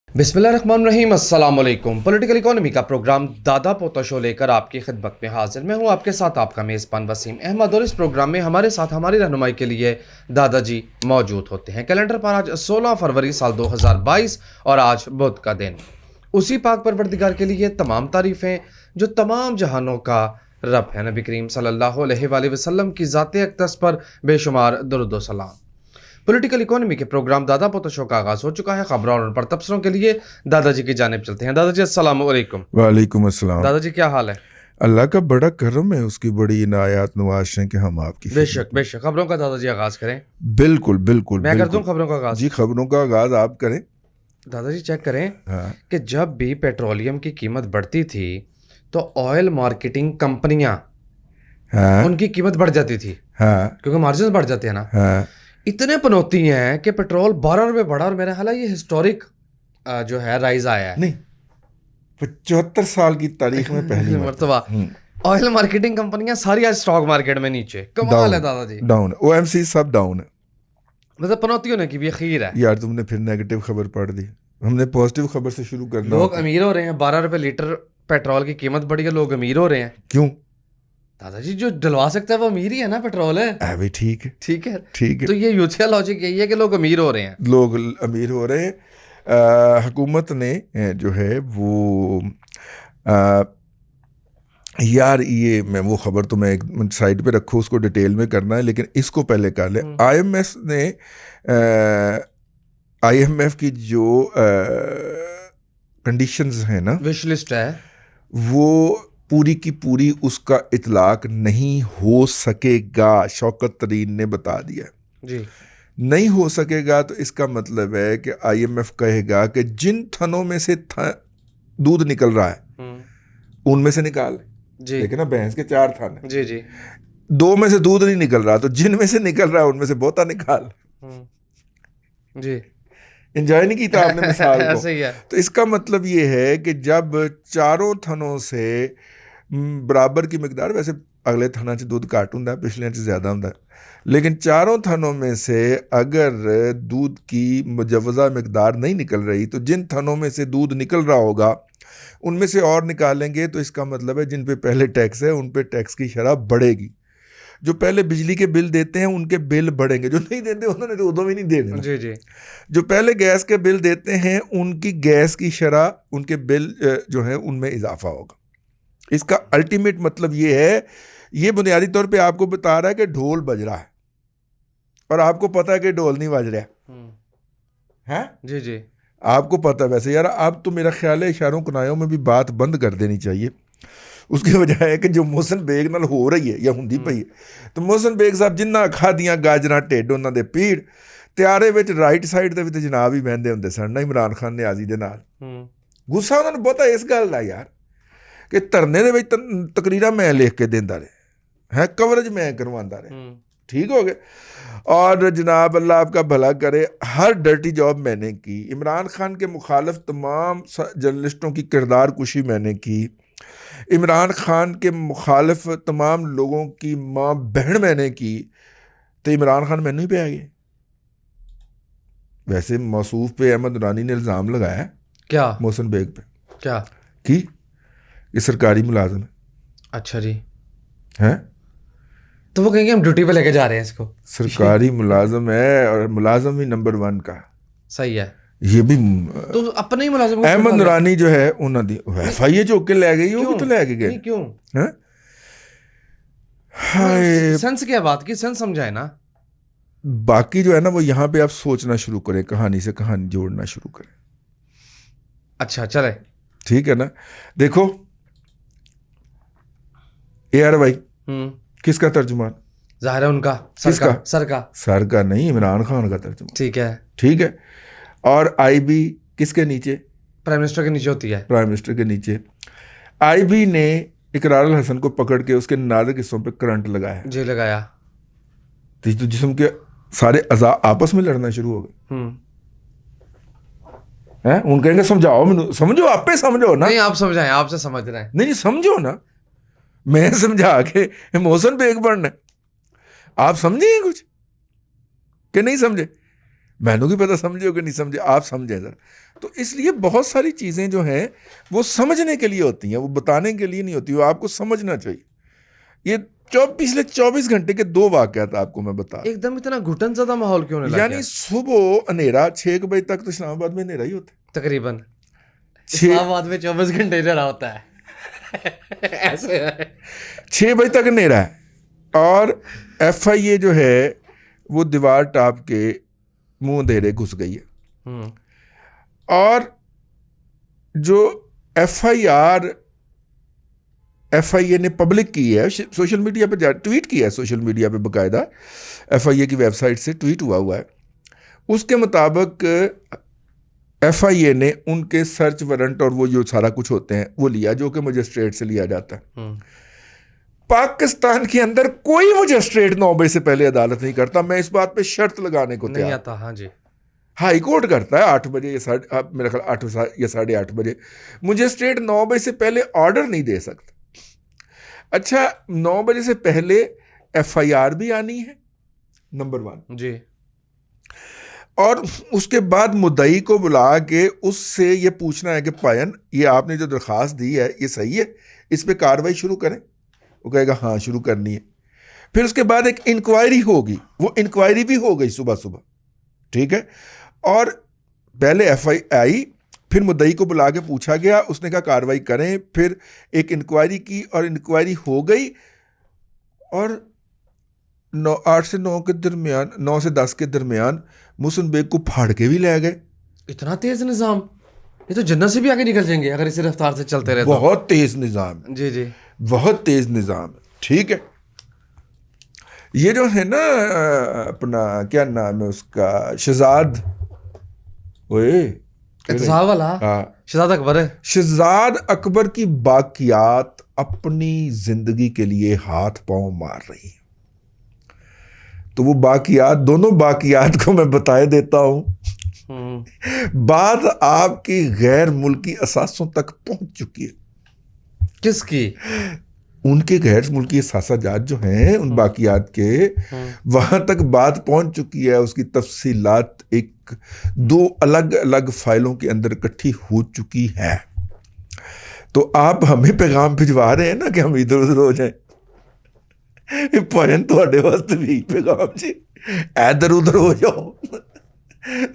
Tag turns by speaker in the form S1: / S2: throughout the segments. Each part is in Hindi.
S1: बिस्मिल्लाहिर्रहमानिर्रहीम अस्सलाम वालेकुम। पॉलिटिकल इकोनॉमी का प्रोग्राम दादा पोता शो लेकर आपकी खिदमत में हाजिर। मैं हूं आपके साथ आपका मेज़बान वसीम अहमद और इस प्रोग्राम में हमारे साथ हमारी रहनुमाई के लिए दादाजी मौजूद होते हैं। कैलेंडर पर आज 16 फरवरी साल 2022 और आज बुध का दिन। उसी पाक परवरदिगार के लिए तमाम तारीफ़ें जो तमाम जहानों का रब है। नबी करीम सल्लल्लाहु अलैहि वसल्लम की ज़ात अक़दस पर बेशुमार दुरूद व सलाम। पॉलिटिकल इकोनॉमी के प्रोग्राम दादा पोता शो का आगाज़ हो चुका है। खबरों और उन पर तबसरों के लिए दादाजी की जानिब चलते हैं। दादाजी अस्सलाम वालेकुम।
S2: वालेकुम अस्सलाम।
S1: दादाजी क्या हाल है?
S2: अल्लाह का बड़ा करम है, उसकी बड़ी इनायात नवाज़ें कि हम आपकी
S1: बेशक बेशक। खबरों का दादाजी आगाज़ करें।
S2: बिल्कुल बिल्कुल
S1: मैं कर दूं
S2: बिल्कुल
S1: खबरों का आगाज़?
S2: जी, खबरों का आगाज आप करें।
S1: दादाजी चेक करें
S2: हाँ
S1: कि जब भी पेट्रोलियम की कीमत बढ़ती थी तो ऑयल मार्केटिंग कंपनियां
S2: हाँ
S1: उनकी कीमत बढ़ जाती थी
S2: हाँ
S1: क्योंकि मार्जिन बढ़ जाते हैं ना।
S2: हाँ।
S1: इतने पनौती हैं कि पेट्रोल 12 रुपये बढ़ा और मेरा ख्याल है ये हिस्टोरिक जो है राइज आया है।
S2: नहीं, 75 साल की तारीख में पहली
S1: मरतबा ऑयल मार्केटिंग कंपनियां सारी आज स्टॉक मार्केट में नीचे। कमाल है दादाजी।
S2: डाउन, ओएमसी सब डाउन है।
S1: मतलब पनौतियों ने की भी खीर है।
S2: यार तुमने फिर नेगेटिव खबर पढ़ दी, हमने पॉजिटिव खबर से शुरू करना
S1: लोग
S2: होता है।
S1: अमीर हो रहे हैं, 12 रुपए लीटर पेट्रोल की कीमत बढ़ी है, लोग अमीर हो रहे हैं।
S2: क्यों?
S1: दादाजी जो डलवा सकता है वो अमीर ही है ना, पेट्रोल है।
S2: भाई ठीक है,
S1: ठीक है
S2: ठीक है।
S1: तो ये यूथिया लॉजिक यही है कि लोग अमीर हो रहे हैं।
S2: लोग अमीर हो रहे हैं। हुकूमत ने जो है वो आ, यार ये मैं वो खबर तो मैं एक साइड पे रखूँ, उसको डिटेल में करना है, लेकिन इसको पहले कर ले। आईएमएफ ने आईएमएफ की जो कंडीशंस हैं ना,
S1: विश लिस्ट है,
S2: वो पूरी की पूरी उसका इतलाक नहीं हो सकेगा। शौकत तरीन ने बता दिया
S1: जी।
S2: नहीं हो सकेगा, तो इसका मतलब है कि आईएमएफ कहेगा कि जिन थनों में से दूध निकल रहा है उनमें से निकाल
S1: जी।
S2: लेकिन ना, भैंस के 4 थन है,
S1: जी जी
S2: 2 में से दूध नहीं निकल रहा, तो जिन में से निकल रहा है उनमें से बहुता निकाल।
S1: जी।
S2: एंजॉय नहीं किया आपने मिसाल को?
S1: ऐसे ही है।
S2: तो इसका मतलब ये है कि जब चारों थनों से बराबर की मिकदार, वैसे अगले थना च दूध घट होंगे, पिछले च ज़्यादा होंगे, लेकिन चारों थनों में से अगर दूध की मुजवजा मिकदार नहीं निकल रही, तो जिन थनों में से दूध निकल रहा होगा उनमें से और निकालेंगे, तो इसका मतलब है जिन पे पहले टैक्स है उन पे टैक्स की शरह बढ़ेगी। जो पहले बिजली के बिल देते हैं उनके बिल बढ़ेंगे, जो नहीं देते उन्होंने तो उदो भी नहीं देने।
S1: जी जी।
S2: जो पहले गैस के बिल देते हैं उनकी गैस की शरह, उनके बिल जो है उनमें इजाफा होगा। इसका अल्टीमेट मतलब ये है, ये बुनियादी तौर पे आपको बता रहा है कि ढोल बज रहा है और आपको पता है कि ढोल नहीं बज रहा है।
S1: जी जी।
S2: आपको पता है। वैसे यार अब तो मेरा ख्याल है इशारों कुनायों में भी बात बंद कर देनी चाहिए। उसकी वजह है कि जो मोहसिन बेग नाल हो रही है या हुंदी पई है, तो मोहसिन बेग साहब जिन्ना खादियां गाजरां ढिड उन्हां दे पीड़, त्यारे विच राइट साइड ते भी ते जनाब ही बहंदे हुंदे सन ना, इमरान खान नियाजी दे नाल। गुस्सा उन्हां नूं बहुता इस गल दा यार कि धरने दे विच तकरीरां मैं लिख के देंदा रहा है, कवरेज मैं करवांदा रहा, ठीक हो गया। और जनाब अल्लाह आपका भला करे, हर डर्टी जॉब मैंने की। इमरान खान के मुखालिफ तमाम जर्नलिस्टों की किरदार कुशी मैंने की। इमरान खान के मुखालिफ तमाम लोगों की माँ बहन मैंने की, तो इमरान खान मैनू ही पे आ गए। वैसे मौसूफ पे अहमद नूरानी ने इल्ज़ाम लगाया
S1: क्या?
S2: मोहसिन बेग पे
S1: क्या?
S2: कि ये सरकारी मुलाजिम है।
S1: अच्छा जी।
S2: हैं?
S1: तो वो कहेंगे हम ड्यूटी पे लेके जा रहे हैं इसको।
S2: सरकारी मुलाजिम है और मुलाजिम ही नंबर 1 का।
S1: सही है।
S2: ये भी
S1: तो अपने ही मुलाजिम
S2: अहमद नूरानी जो है उन्होंने एफआईए चुक के ले गई, वो कितने ले गए?
S1: क्यों?
S2: हाय,
S1: सेंस क्या बात की, सेंस समझाए ना।
S2: बाकी जो है ना वो यहाँ पे आप सोचना शुरू करें, कहानी से कहानी जोड़ना शुरू करें।
S1: अच्छा चले,
S2: ठीक है ना। देखो AR भाई किसका तर्जुमान?
S1: जाहिर है उनका।
S2: किसका?
S1: सर का
S2: नहीं, इमरान खान का तर्जुमान।
S1: ठीक है।
S2: ठीक है। और IB किसके नीचे?
S1: प्राइम मिनिस्टर के नीचे होती है।
S2: प्राइम मिनिस्टर के नीचे। IB ने इकरार अल हसन को पकड़ के उसके नाजुक हिस्सों पे करंट लगाया।
S1: जी लगाया।
S2: तो जिस्म के सारे अज़ा आपस में लड़ना शुरू हो गए हैं। उन कहेंगे समझाओ, मैनू समझो, आपे समझो ना।
S1: नहीं आप समझाएं, आपसे समझ रहे हैं।
S2: नहीं समझो ना, मैं समझा के मोहसिन बेग बनना, आप समझे कुछ कि नहीं समझे? मैनू की पता समझे हो कि नहीं समझे, आप समझे ज़रा। तो इसलिए बहुत सारी चीज़ें जो हैं वो समझने के लिए होती हैं, वो बताने के लिए नहीं होती, वो आपको समझना चाहिए। ये पिछले 24 घंटे के 2 वाक़यात आपको मैं बता रहा
S1: एकदम इतना घुटन ज़दा माहौल क्यों होने
S2: हूं।
S1: लग
S2: यानी
S1: गया?
S2: सुबह अंधेरा 6 बजे तक तो इस्लामाबाद में अंधेरा ही होता है।
S1: तकरीबन
S2: 6
S1: इस्लामाबाद में 24 घंटे इधर होता है। ऐसे है।
S2: 6 बजे तक अंधेरा है, और FIA जो है वो दीवार टाप के मुंह अंधेरे घुस गई है।
S1: हम्म।
S2: और जो FIA ने पब्लिक की है, सोशल मीडिया पे ट्वीट किया है, सोशल मीडिया पे बकायदा FIA की वेबसाइट से ट्वीट हुआ है। उसके मुताबिक FIA ने उनके सर्च वारंट और वो जो सारा कुछ होते हैं वो लिया, जो कि मजिस्ट्रेट से लिया जाता है। पाकिस्तान के अंदर कोई मजिस्ट्रेट 9 बजे से पहले अदालत नहीं करता। मैं इस बात पे शर्त लगाने को
S1: नहीं
S2: तैयार।
S1: आता। हाँ जी।
S2: हाई कोर्ट करता है 8 बजे या मेरा ख्याल 8 या 8:30 बजे। मजिस्ट्रेट 9 बजे से पहले ऑर्डर नहीं दे सकता। अच्छा, 9 बजे से पहले FIR भी आनी है, नंबर 1
S1: जी।
S2: और उसके बाद मुद्दई को बुला के उससे ये पूछना है कि पायन, ये आपने जो दरख्वास्त दी है ये सही है, इस पे कार्रवाई शुरू करें। वो कहेगा हाँ शुरू करनी है। फिर उसके बाद एक इंक्वायरी होगी, वो इंक्वायरी भी हो गई सुबह सुबह, ठीक है। और पहले FIA आई, फिर मुद्दई को बुला के पूछा गया, उसने कहा कार्रवाई करें। फिर एक इंक्वायरी की और इंक्वायरी हो गई, और 8 से 9 के दरमियान, 9 से 10 के दरमियान मोहसिन बेग को फाड़ के भी ले गए।
S1: इतना तेज निज़ाम, ये तो जन्नत से भी आगे निकल जाएंगे अगर इसी रफ्तार से चलते रहे तो।
S2: बहुत तेज निज़ाम है,
S1: जी जी।
S2: बहुत तेज निज़ाम है, ठीक है। ये जो है ना अपना क्या नाम है उसका, शहजाद, ओए
S1: एहतसाब वाला
S2: हाँ,
S1: शहजाद अकबर है।
S2: शहजाद अकबर की बाकियात अपनी जिंदगी के लिए हाथ पांव मार रही है। तो वो बाकियात, दोनों बाकियात को मैं बताए देता हूं। बात आपकी गैर मुल्की असासों तक पहुंच चुकी है।
S1: किसकी?
S2: उनके गैर मुल्की असासाजात जो हैं उन बाकियात के, वहां तक बात पहुंच चुकी है। उसकी तफसीलात 2 अलग अलग फाइलों के अंदर इकट्ठी हो चुकी है। तो आप हमें पैगाम भिजवा रहे हैं ना कि हम इधर उधर हो जाए। भजन थोड़े वास्ते भी पैगाम जी, इधर उधर हो जाओ।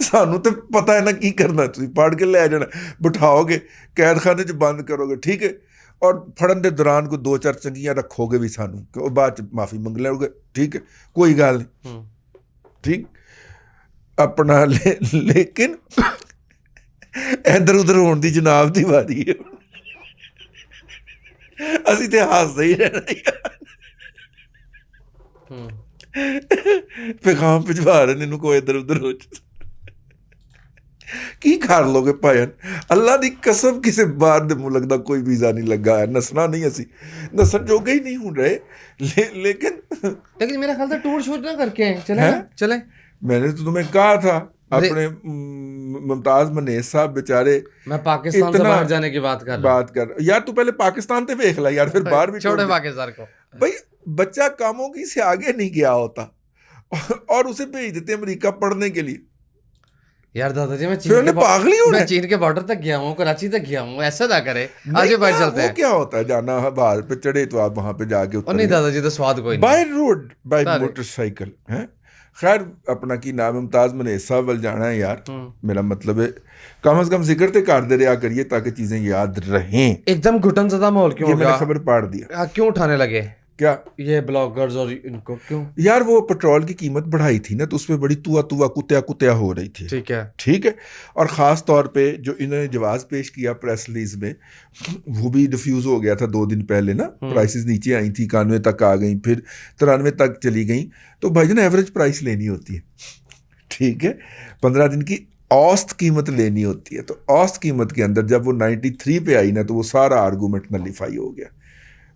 S2: सानू तो पता है ना की करना, तुम पढ़ के ले जाना, बिठाओगे कैद खाने च बंद करोगे, ठीक है। और फड़न के दौरान को 2-4 चंगियां रखोगे भी सानू, कि बाद च माफी मंग लोगे, ठीक है, कोई गल नहीं, ठीक अपना लेकिन इधर उधर होने की जनाब की वारी है। असी तो हसते ही रहना यार। पैगाम भिजवा रहे ने, कोई इधर उधर हो की कर लोगे भाजन। अल्लाह की कसम किसी बाहर के मुल्क का कोई वीज़ा नहीं लगा है, नसना नहीं, असी नसन जोगे ही नहीं हो रहे। लेकिन
S1: मेरा ख्याल था टूर शूट ना करके आए, चले ना? चले।
S2: मैंने तो तुम्हें कहा था अपने मुमताज मनेज साहब बेचारे,
S1: मैं पाकिस्तान से बाहर जाने की बात कर
S2: यार। तू पहले पाकिस्तान से देख ला यार, फिर बाहर भी
S1: छोड़े पाकिस्तान को।
S2: भाई बच्चा कामों की से आगे नहीं गया होता और उसे भेज देते अमेरिका पढ़ने के लिए।
S1: यार दादाजी मैं चीन के बॉर्डर तक गया हूँ, कराची तक गया हूँ, ऐसा ना करे। आज बाहर चलते हैं।
S2: क्या होता है जाना बाहर पे चढ़े तो आप वहां पे जाके उतर।
S1: नहीं दादाजी तो स्वाद कोई नहीं।
S2: बाय रोड बाय मोटरसाइकिल है। खैर अपना की नाम मुमताज मनेज साहब वाल जाना है यार। मेरा मतलब है कम से कम जिक्र तो कर दे रहा करिए ताकि चीजें याद रहें।
S1: एकदम घुटन ज़दा माहौल क्यों हो गया?
S2: मैंने खबर पाड़ दिया।
S1: क्यों उठाने लगे
S2: क्या
S1: ये ब्लॉगर्स और इनको क्यों?
S2: यार वो पेट्रोल की कीमत बढ़ाई थी ना, तो उसमें बड़ी तुआ कुत्या हो रही थी। ठीक है। और ख़ास तौर पे जो इन्होंने जवाब पेश किया प्रेस रिलीज में, वो भी डिफ्यूज़ हो गया था 2 दिन पहले ना। प्राइसेस नीचे आई थी, 91 तक आ गई, फिर 93 तक चली गई। तो भाईजान एवरेज प्राइस लेनी होती है, ठीक है, 15 दिन की औसत कीमत लेनी होती है। तो औसत कीमत के अंदर जब वो 93 पे आई ना, तो वो सारा आर्गूमेंट नलीफाई हो गया।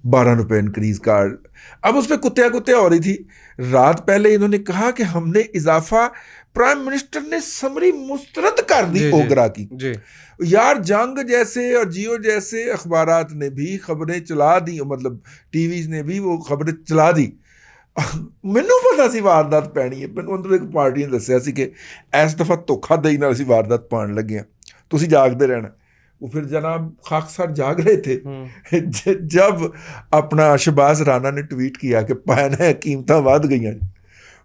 S2: 12 रुपये इंक्रीज का। अब उस पर कुत्या हो रही थी। रात पहले इन्होंने कहा कि हमने इजाफा, प्राइम मिनिस्टर ने समरी मुस्तरद कर दी ओगरा की। यार जंग जैसे और जियो जैसे अखबारात ने भी खबरें चला दी, मतलब टीवीज ने भी वो खबरें चला दी। ਮੈਨੂੰ ਪਤਾ ਸੀ ਵਾਰਦਾਤ ਪੈਣੀ ਹੈ। ਮੈਨੂੰ ਅੰਦਰ ਇੱਕ ਪਾਰਟੀ ਨੇ ਦੱਸਿਆ ਸੀ ਕਿ ਇਸ ਦਫਾ ਧੋਖਾਦਹੀ ਨਾਲ ਅਸੀਂ ਵਾਰਦਾਤ ਪਾਉਣ ਲੱਗੇ ਹਾਂ, ਤੁਸੀਂ ਜਾਗਦੇ ਰਹਿਣਾ। वो फिर जनाब खाकसार जाग रहे थे जब अपना शहबाज राना ने ट्वीट किया कि पैन है कीमतें बढ़ गई।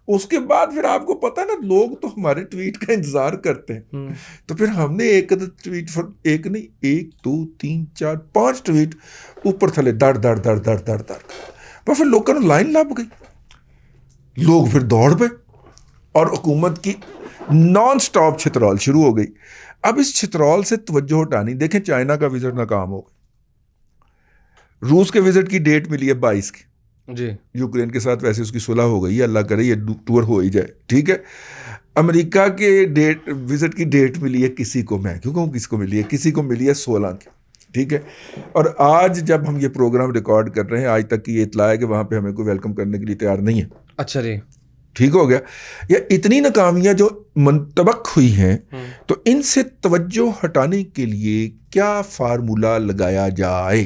S2: उसके बाद फिर आपको पता है ना, लोग तो हमारे ट्वीट का इंतजार करते हैं। तो फिर हमने एक ट्वीट, एक नहीं, 1 2 3 4 5 ट्वीट ऊपर थले दड़ दड़ दड़ दड़ दड़ दड़, पर फिर लोगों ने लाइन लग गई, लोग फिर दौड़ पे और हुकूमत की नॉन स्टॉप छितरौल शुरू हो गई। अब इस छितरौल से तवज्जो हटानी, देखें चाइना का विजिट नाकाम हो गया, रूस के विजिट की डेट मिली है 22 की
S1: जी,
S2: यूक्रेन के साथ वैसे उसकी सुलह हो गई है, अल्लाह करे ये टूर हो ही जाए, ठीक है। अमेरिका के विजिट की डेट मिली है किसी को, मैं क्यों कहूँ किसको मिली है, किसी को मिली है 16 की, ठीक है। और आज जब हम ये प्रोग्राम रिकॉर्ड कर रहे हैं, आज तक की ये इतला है कि वहाँ पे हमें कोई वेलकम करने के लिए तैयार नहीं है।
S1: अच्छा जी,
S2: ठीक हो गया। या इतनी नाकामियां जो मंतबक हुई हैं, तो इनसे तवज्जो हटाने के लिए क्या फार्मूला लगाया जाए?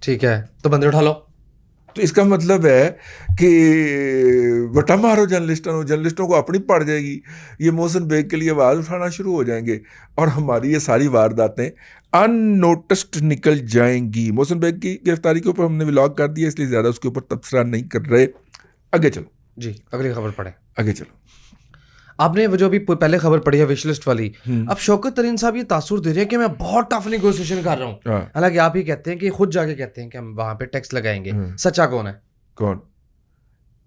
S1: ठीक है, तो बंदे उठा लो।
S2: तो इसका मतलब है कि वटा मारो जर्नलिस्टों को अपनी पड़ जाएगी, ये मोहसिन बेग के लिए आवाज़ उठाना शुरू हो जाएंगे और हमारी ये सारी वारदातें अननोटिस्ड निकल जाएंगी। मोहसिन बेग की गिरफ्तारी के ऊपर हमने व्लॉग कर दिया, इसलिए ज़्यादा उसके ऊपर तबसरा नहीं कर रहे। आगे चलो
S1: जी, अगली खबर पढ़े।
S2: आगे चलो।
S1: आपने वो जो अभी पहले खबर पढ़ी है विश लिस्ट वाली, अब शौकत तरीन साहब ये तासुर दे रहे हैं कि मैं बहुत टफ नेगोशिएशन कर रहा हूँ, हालांकि आप ही कहते हैं कि खुद जाके कहते हैं कि हम वहां पे टैक्स लगाएंगे। सच्चा कौन है?
S2: कौन?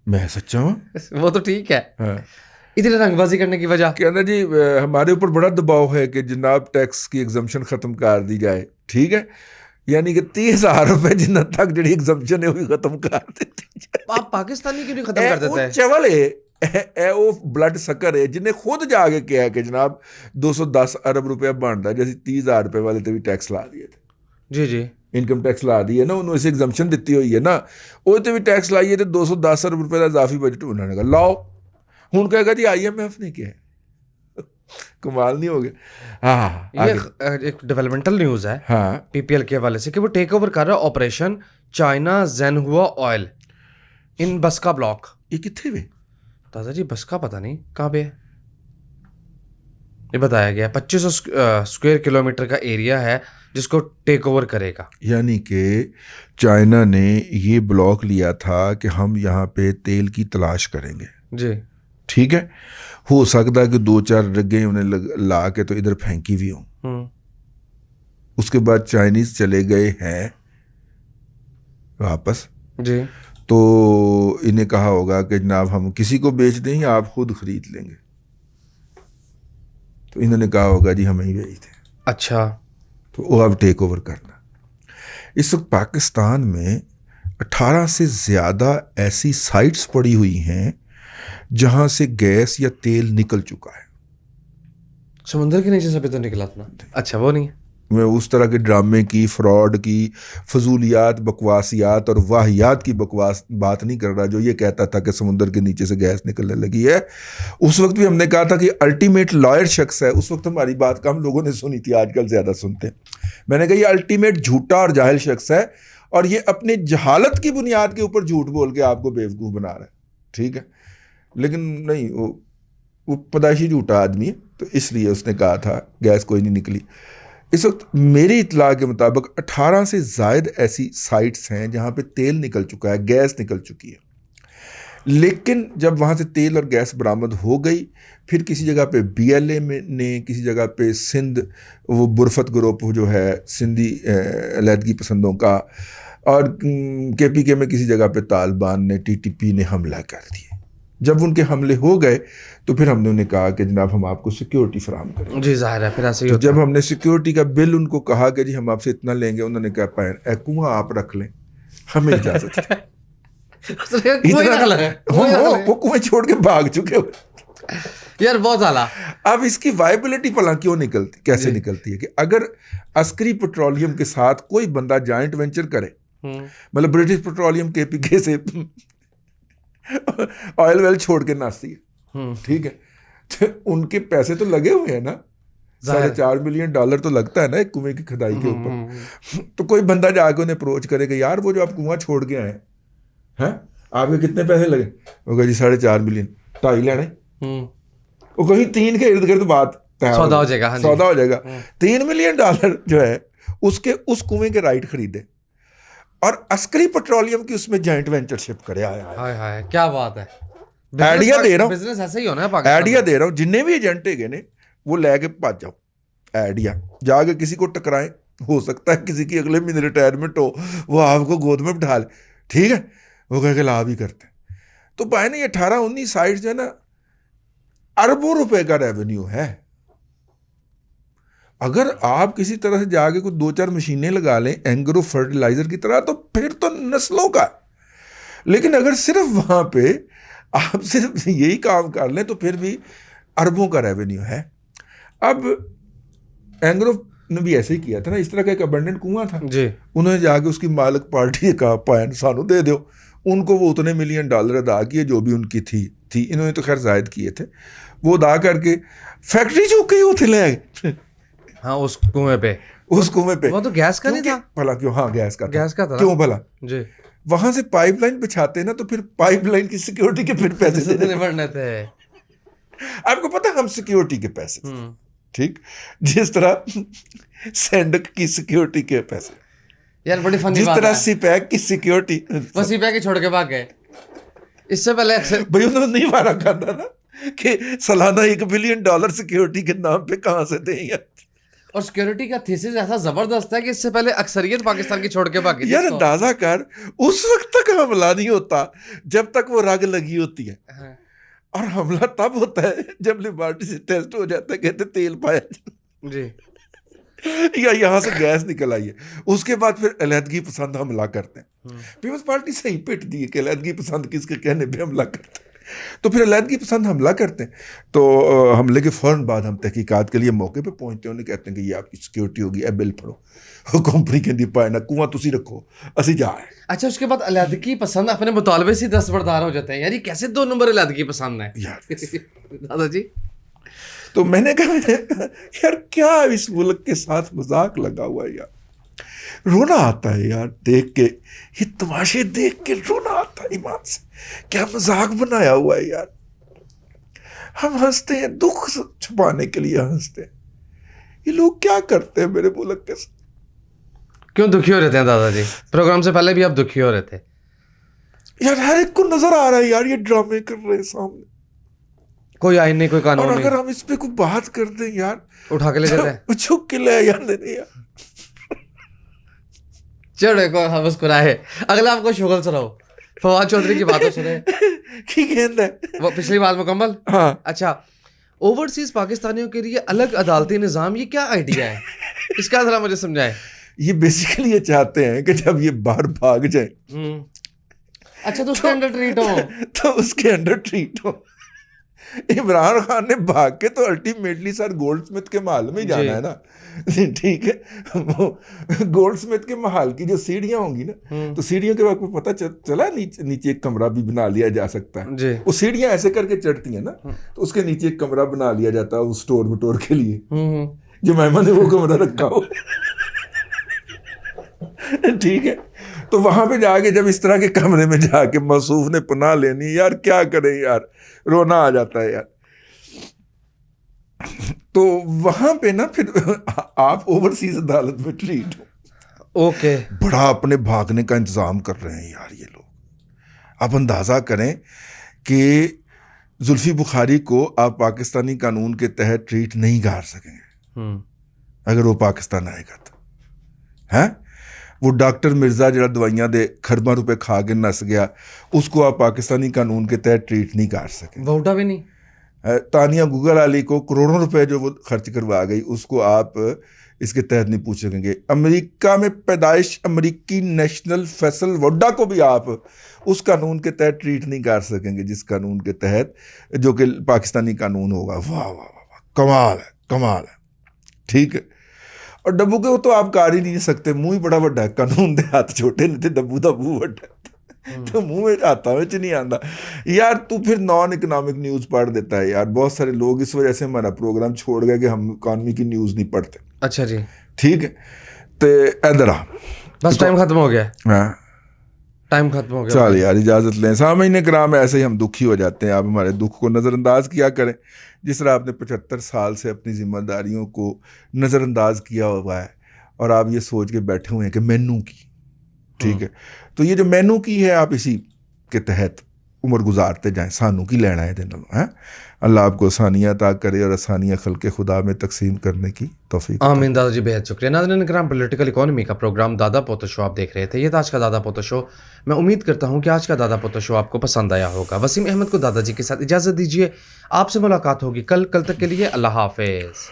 S2: मैं सच्चा हूँ।
S1: वो तो ठीक है, इतनी रंगबाजी करने की वजह
S2: कहना जी हमारे ऊपर बड़ा दबाव है कि जनाब टैक्स की एग्जम्पशन खत्म कर दी जाए, ठीक है, यानी कि 30,000 रुपए जिन्ना तक जी एग्जम्पशन है वो खत्म कर देती जाए।
S1: आप पाकिस्तानी क्यों नहीं खत्म कर देते हैं?
S2: चवल है वो ब्लड सकर है जिन्हें खुद जाके किया है कि जनाब 210 अरब रुपया बनता है, जैसे 30,000 रुपए वाले तो भी टैक्स ला दिए थे
S1: जी जी,
S2: इनकम टैक्स ला दी है ना, उन्होंने इसे एग्जम्पशन दी हुई है ना, वो तो भी टैक्स लाइए तो 210 अरब रुपए का इजाफी बजट उन्होंने कहा लाओ, हूँ कहेगा जी IMF ने किया है। कमाल नहीं हो गया। हाँ,
S1: ये एक डेवलपमेंटल न्यूज़ है
S2: हाँ
S1: PPL के हवाले से कि वो टेक ओवर कर रहा है operation China Zhenhua oil in बस्का ब्लॉक।
S2: ये कितने में?
S1: दादाजी बस्का पता नहीं कहाँ पे है, ये बताया गया 2500 स्क्वायर किलोमीटर का एरिया है जिसको टेक ओवर करेगा।
S2: यानी कि चाइना ने ये ब्लॉक लिया था कि हम यहाँ पे तेल की तलाश करेंगे
S1: जी,
S2: ठीक है, हो सकता है कि 2-4 रगें उन्हें ला के तो इधर फेंकी भी हों। उसके बाद चाइनीज चले गए हैं वापस
S1: जी,
S2: तो इन्हें कहा होगा कि जनाब हम किसी को बेच दें या आप खुद खरीद लेंगे, तो इन्होंने कहा होगा जी हमें ही बेच दें।
S1: अच्छा,
S2: तो वो अब टेक ओवर करना। इस वक्त पाकिस्तान में 18 से ज़्यादा ऐसी साइट्स पड़ी हुई हैं जहां से गैस या तेल निकल चुका है।
S1: समुद्र के नीचे से भी तो निकला था। अच्छा, वो नहीं है।
S2: मैं उस तरह के ड्रामे की, फ्रॉड की, फजूलियात, बकवासियात और वाहियात की बकवास बात नहीं कर रहा जो ये कहता था कि समुद्र के नीचे से गैस निकलने लगी है। उस वक्त भी हमने कहा था कि अल्टीमेट लॉयर शख्स है, उस वक्त हमारी बात कम लोगों ने सुनी थी, आजकल ज़्यादा सुनते हैं। मैंने कहा ये अल्टीमेट झूठा और जाहिल शख्स है और ये अपनी जहालत की बुनियाद के ऊपर झूठ बोल के आपको बेवकूफ़ बना रहा है, ठीक है। लेकिन नहीं, वो पैदाइशी झूठा आदमी है, तो इसलिए उसने कहा था गैस कोई नहीं निकली। इस वक्त मेरी इतला के मुताबिक 18 से ज़ायद ऐसी साइट्स हैं जहाँ पे तेल निकल चुका है, गैस निकल चुकी है। लेकिन जब वहाँ से तेल और गैस बरामद हो गई, फिर किसी जगह पे BLA ने, किसी जगह पे सिंध वो बुरफत ग्रुप जो है सिंधी अलहदगी पसंदों का, और KPK में किसी जगह पे तालिबान ने, TTP ने हमला कर दिया। जब उनके हमले हो गए तो फिर हमने उन्हें कहा कि जनाब हम आपको सिक्योरिटी फराहम करें।
S1: जी जाहिर है, फिर ऐसे ही
S2: तो
S1: होता
S2: जब हमने सिक्योरिटी का बिल उनको कहा कि जी हम आपसे इतना लेंगे, उन्होंने कहा पैन कुआं आप रख लें, हमें इजाजत है। वो कुएं छोड़ के भाग चुके हो
S1: यार, बहुत आला।
S2: अब इसकी वायबिलिटी भला क्यों निकलती, कैसे निकलती है कि अगर अस्करी पेट्रोलियम के साथ कोई बंदा जॉइंट वेंचर करे, मतलब ब्रिटिश पेट्रोलियम KPK से ऑयल वेल छोड़ के नास्ती है, ठीक है, तो उनके पैसे तो लगे हुए हैं ना, $4.5 मिलियन तो लगता है ना एक कुएं की खुदाई के ऊपर। तो कोई बंदा जाके उन्हें अप्रोच करेगा, यार वो जो आप कुआं छोड़ के आए हैं, आपके कितने पैसे लगे? वो कहा जी 4.5 मिलियन। 2.5 लेने, वो कहीं 3 के इर्द गिर्द बात
S1: सौदा हो जाएगा। हाँ जी।
S2: सौदा हो जाएगा। $3 मिलियन जो है उसके उस कुएं के राइट खरीदे और अस्करी पेट्रोलियम की उसमें जॉइंट वेंचरशिप करे।
S1: हाय हाय, क्या बात है।
S2: आइडिया दे रहा हूँ,
S1: बिजनेस ऐसे ही होना है पाकिस्तान में।
S2: आइडिया दे रहा हूँ, जिन्ने भी एजेंट है ने वो लेके भाग जाओ। आइडिया जाके किसी को टकराएं, हो सकता है किसी की अगले महीने रिटायरमेंट हो, वो आपको गोद में बिठा ले, ठीक है, वो कह के लाभ ही करते हैं। तो भाई ना ये 18-19 साइट जो है ना, अरबों रुपए का रेवेन्यू है। अगर आप किसी तरह से जाके कुछ 2-4 मशीनें लगा लें एंग्रो फर्टिलाइजर की तरह, तो फिर तो नस्लों का। लेकिन अगर सिर्फ वहां पे आप सिर्फ यही काम कर लें तो फिर भी अरबों का रेवेन्यू है। अब एंग्रो ने भी ऐसे ही किया था ना, इस तरह का एक अबंडेंट कुआं था
S1: जी।
S2: उन्होंने जाके उसकी मालिक पार्टी ने कहा पैन सानू दे दो, उनको वो उतने $1 मिलियन अदा किए जो भी उनकी थी। इन्होंने तो खैर जायद किए थे, वो अदा करके फैक्ट्री चुक गई उथे ले आए।
S1: हाँ, उस कुएं पे,
S2: उस कुएं पे।
S1: वो तो गैस का नहीं था
S2: भला क्यों? हाँ गैस का था। क्यों भला?
S1: जी।
S2: वहां से पाइपलाइन बिछाते ना तो फिर पाइपलाइन की सिक्योरिटी के फिर पैसे देने
S1: पड़ने थे।
S2: आपको पता हम सिक्योरिटी के पैसे, ठीक, जिस तरह सैंडक की सिक्योरिटी के पैसे,
S1: यार बड़ी फनी
S2: जिस
S1: बात
S2: तरह
S1: है।
S2: सीपैक की सिक्योरिटी,
S1: वो सीपैक ही छोड़ के भाग गए। इससे पहले
S2: भाई उन्होंने नहीं मारा करना ना कि सालाना $1 बिलियन सिक्योरिटी के नाम पे कहां से दें यार।
S1: और सिक्योरिटी का थीसिस ऐसा जबरदस्त है कि इससे पहले अक्सरियत पाकिस्तान की छोड़ के भागी थी।
S2: यार अंदाजा कर, उस वक्त तक हमला नहीं होता जब तक वो रग लगी होती है।
S1: हाँ।
S2: और हमला तब होता है जब लेबोरेटरी से टेस्ट हो जाता है, कहते तेल पाया
S1: जी,
S2: या यहाँ से गैस निकल आई है। उसके बाद फिर अलहदगी पसंद हमला करते हैं। पीपल्स पार्टी सही पिट दी है कि अलहदगी पसंद किसके कहने पे हमला करते हैं। तो फिर अलहदगी पसंद हमला करते हैं, तो हमले के फ़ौरन बाद हम तहकीकात के लिए मौके पे पहुंचते हैं। उन्हें कहते हैं कि ये आपकी सिक्योरिटी होगी, ए बिल पढ़ो, कंपनी कहती पाए ना कुआं तुसी रखो, असी जा रहे हैं।
S1: अच्छा, उसके बाद अलहदगी पसंद अपने मुतालबे से दस्तबरदार हो जाते हैं। यार ये कैसे 2 नंबर अलहदगी पसंद है
S2: यार
S1: दादाजी।
S2: तो मैंने कहा यार क्या इस मुल्क के साथ मजाक लगा हुआ है यार। रोना आता है यार देख के, ये तमाशे देख के रोना आता है ईमान से। क्या मजाक बनाया हुआ है यार। हम हंसते हैं, दुख छुपाने के लिए हंसते हैं। ये लोग क्या करते हैं मेरे मुल्क के साथ?
S1: क्यों दुखी हो रहे थे दादाजी? प्रोग्राम से पहले भी आप दुखी हो रहे थे
S2: यार। हर एक को नजर आ रहा है यार ये ड्रामे कर रहे हैं सामने,
S1: कोई आइन नहीं, कोई कानून
S2: और
S1: नहीं।
S2: अगर हम इस पे कोई बात कर दें यार,
S1: उठा के ले जाते हैं,
S2: छुप के ले जाते नहीं यार।
S1: चढ़े को हम उसको राहे। अगला आपको शुगल सुनाओ, फवाद चौधरी की बातें सुने।
S2: की कहता है
S1: वो पिछली बात मुकम्मल।
S2: हाँ।
S1: अच्छा, ओवरसीज पाकिस्तानियों के लिए अलग अदालती निज़ाम, ये क्या आइडिया है? इसका जरा मुझे समझाएं।
S2: ये बेसिकली ये चाहते हैं कि जब ये बाहर भाग जाए
S1: अच्छा, तो उसके अंडर ट्रीट हो,
S2: तो उसके अंडर ट्रीट हो। इमरान खान ने भाग के तो अल्टीमेटली सर गोल्डस्मिथ के महल में ही जाना है ना, ठीक है। गोल्डस्मिथ के महल की जो सीढ़ियां होंगी ना, तो सीढ़ियों के वक्त पता चला नीचे एक कमरा भी बना लिया जा सकता है। वो सीढ़ियां ऐसे करके चढ़ती हैं ना, तो उसके नीचे एक कमरा बना लिया जाता है उस स्टोर वटोर के लिए, जो मेहमान ने वो कमरा रखा हो। ठीक है, तो वहां पे जाके जब इस तरह के कमरे में जाके मसूफ ने पनाह लेनी, यार क्या करें यार, रोना आ जाता है यार। तो वहां पे ना फिर आप ओवरसीज अदालत में ट्रीट हो।
S1: ओके,
S2: बड़ा अपने भागने का इंतजाम कर रहे हैं यार ये लोग। आप अंदाजा करें कि जुल्फी बुखारी को आप पाकिस्तानी कानून के तहत ट्रीट नहीं कर सकेंगे अगर वो पाकिस्तान आएगा तो, है? वो डॉक्टर मिर्जा जरा दवाइयां दे खरबा रुपए खा के नस गया, उसको आप पाकिस्तानी कानून के तहत ट्रीट नहीं कर सके।
S1: वोटा भी नहीं।
S2: तानिया गूगल अली को करोड़ों रुपए जो वो खर्च करवा गई, उसको आप इसके तहत नहीं पूछ सकेंगे। अमेरिका में पैदाइश अमेरिकी नेशनल फैसल वोडा को भी आप उस कानून के तहत ट्रीट नहीं कर सकेंगे जिस कानून के तहत जो कि पाकिस्तानी कानून होगा। वाह वाह वाह, कमाल है, कमाल है। ठीक है, और डब्बू के वो तो आप कर ही नहीं सकते, मुंह ही बड़ा बड़ा है। कानून दे हाथ छोटे नहीं थे, डब्बू का मुंह बड़ा तो मुंह में आता में नहीं आता यार। तू फिर नॉन इकोनॉमिक न्यूज़ पढ़ देता है यार। बहुत सारे लोग इस वजह से हमारा प्रोग्राम छोड़ गए कि हम इकोनॉमी की न्यूज़ नहीं पढ़ते।
S1: अच्छा जी,
S2: ठीक है, तो इधर आ,
S1: बस टाइम खत्म हो गया।
S2: हाँ,
S1: टाइम खत्म हो गया।
S2: चल यार इजाज़त लें। सामईन कराम, ऐसे ही हम दुखी हो जाते हैं। आप हमारे दुख को नज़रअंदाज किया करें। जिस तरह आपने 75 साल से अपनी जिम्मेदारियों को नज़रअंदाज किया हुआ है और आप ये सोच के बैठे हुए हैं कि मैनू की, ठीक है, तो ये जो मैनू की है, आप इसी के तहत उम्र गुजारते जाएं। सानू की लेना है दिन है। अल्लाह आपको आसानियाँ अता करे और आसानियाँ खल्क़े खुदा में तकसीम करने की तौफीक।
S1: आमीन दादाजी, बेहद शुक्रिया। नाज़रीन करम, पॉलिटिकल इकोनॉमी का प्रोग्राम दादा पोतो शो आप देख रहे थे। ये था आज का दादा पोतो शो। मैं उम्मीद करता हूँ कि आज का दादा पोतो शो आपको पसंद आया होगा। वसीम अहमद को दादाजी के साथ इजाज़त दीजिए। आपसे मुलाकात होगी कल तक के लिए अल्लाह हाफ़िज़।